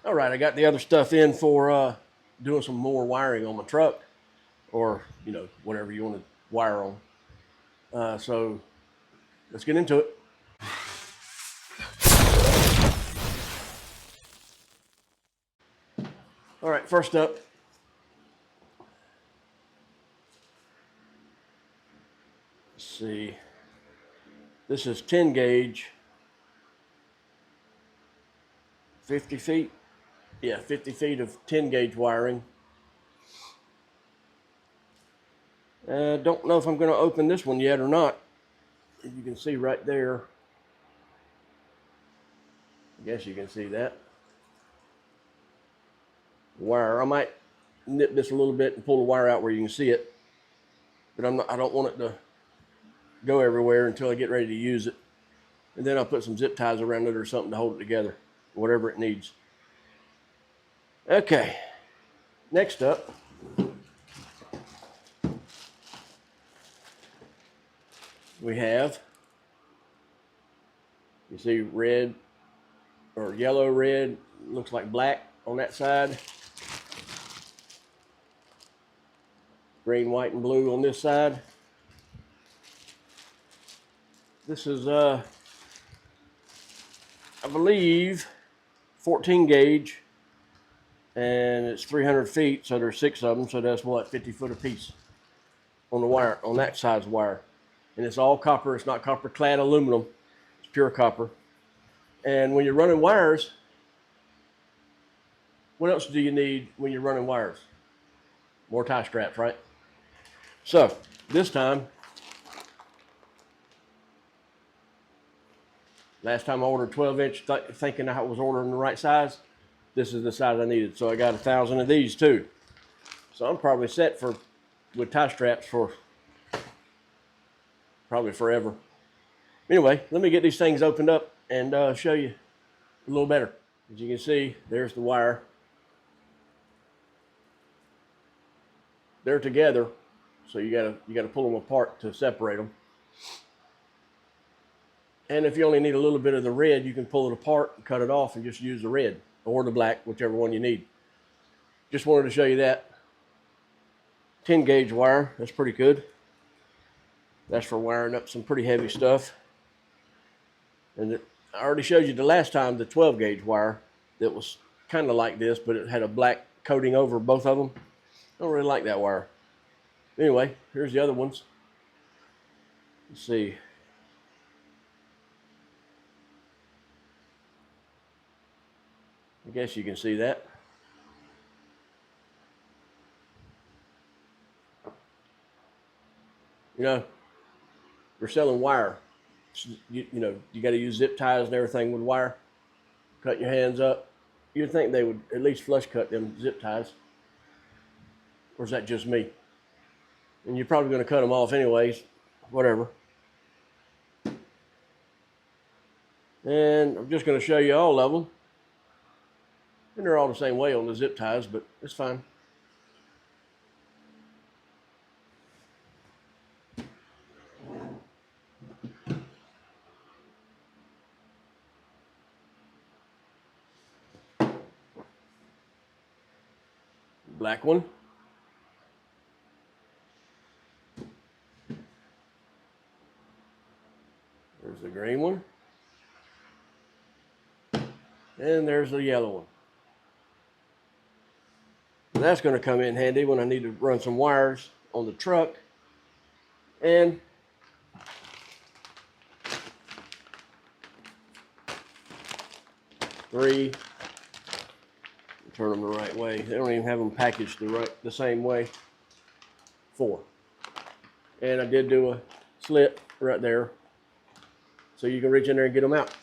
All right, I got the other stuff in for doing some more wiring on my truck, or whatever you want to wire on. So let's get into it. All right, first up, let's see. This is 10 gauge, 50 feet. Yeah, 50 feet of 10 gauge wiring. Don't know if I'm going to open this one yet or not. As you can see right there. I guess you can see that. Wire. I might nip this a little bit and pull the wire out where you can see it. But I don't want it to go everywhere until I get ready to use it. And then I'll put some zip ties around it or something to hold it together, whatever it needs. Okay, next up, we have, you see red or yellow, red, looks like black on that side. Green, white, and blue on this side. This is, I believe, 14 gauge, and it's 300 feet, so there's 6 of them, so that's what, 50 foot a piece on the wire, on that size wire. And it's all copper. It's not copper clad aluminum. It's pure copper. And when you're running wires, what else do you need when you're running wires? More tie straps, right? So this time, last time I ordered 12-inch, thinking I was ordering the right size. This is the size I needed. So I got 1,000 of these too. So I'm probably set with tie straps for probably forever. Anyway, let me get these things opened up and show you a little better. As you can see, there's the wire. They're together, so you gotta pull them apart to separate them. And if you only need a little bit of the red, you can pull it apart and cut it off and just use the red or the black, whichever one you need. Just wanted to show you that. 10 gauge wire, that's pretty good. That's for wiring up some pretty heavy stuff. And I already showed you the last time the 12 gauge wire that was kind of like this, but it had a black coating over both of them. I don't really like that wire. Anyway, here's the other ones. Let's see. I guess you can see that. We're selling wire. You got to use zip ties and everything with wire. Cut your hands up. You'd think they would at least flush cut them zip ties. Or is that just me? And you're probably going to cut them off anyways. Whatever. And I'm just going to show you all of them. And they're all the same way on the zip ties, but it's fine. Black one. There's the green one. And there's the yellow one. And that's going to come in handy when I need to run some wires on the truck. And three. Turn them the right way. They don't even have them packaged the same way. 4. And I did do a slit right there, so you can reach in there and get them out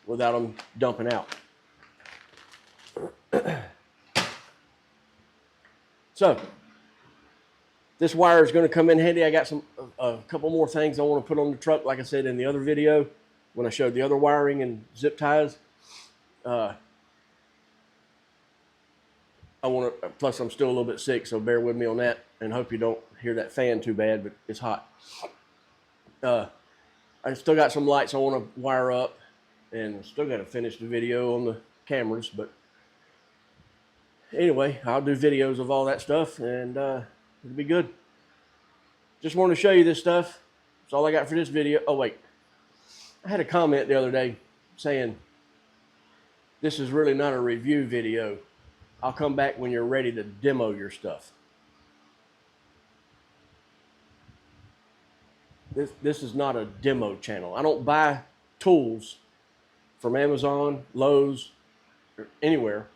without them dumping out. So this wire is going to come in handy. I got a couple more things I want to put on the truck, like I said in the other video when I showed the other wiring and zip ties. Plus I'm still a little bit sick, so bear with me on that, and hope you don't hear that fan too bad, but it's hot. I still got some lights I want to wire up, and still got to finish the video on the cameras. But anyway, I'll do videos of all that stuff, and it'll be good. Just wanted to show you this stuff. That's all I got for this video. Oh, wait. I had a comment the other day saying, this is really not a review video. I'll come back when you're ready to demo your stuff. This is not a demo channel. I don't buy tools from Amazon, Lowe's, or anywhere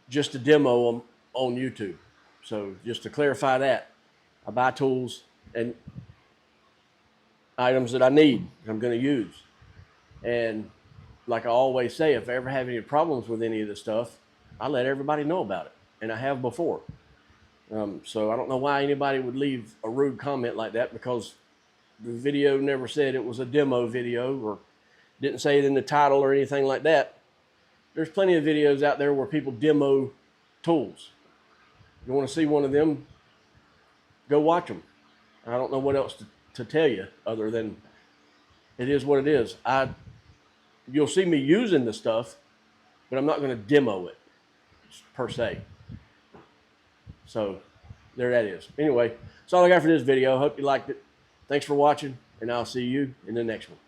just to demo them on YouTube. So just to clarify that, I buy tools and items that I need, I'm going to use. And like I always say, if I ever have any problems with any of this stuff, I let everybody know about it, and I have before. So I don't know why anybody would leave a rude comment like that, because the video never said it was a demo video, or didn't say it in the title or anything like that. There's plenty of videos out there where people demo tools. You want to see one of them, go watch them. I don't know what else to tell you other than it is what it is. You'll see me using the stuff, but I'm not going to demo it per se. So there that is. Anyway, that's all I got for this video. Hope you liked it. Thanks for watching, and I'll see you in the next one.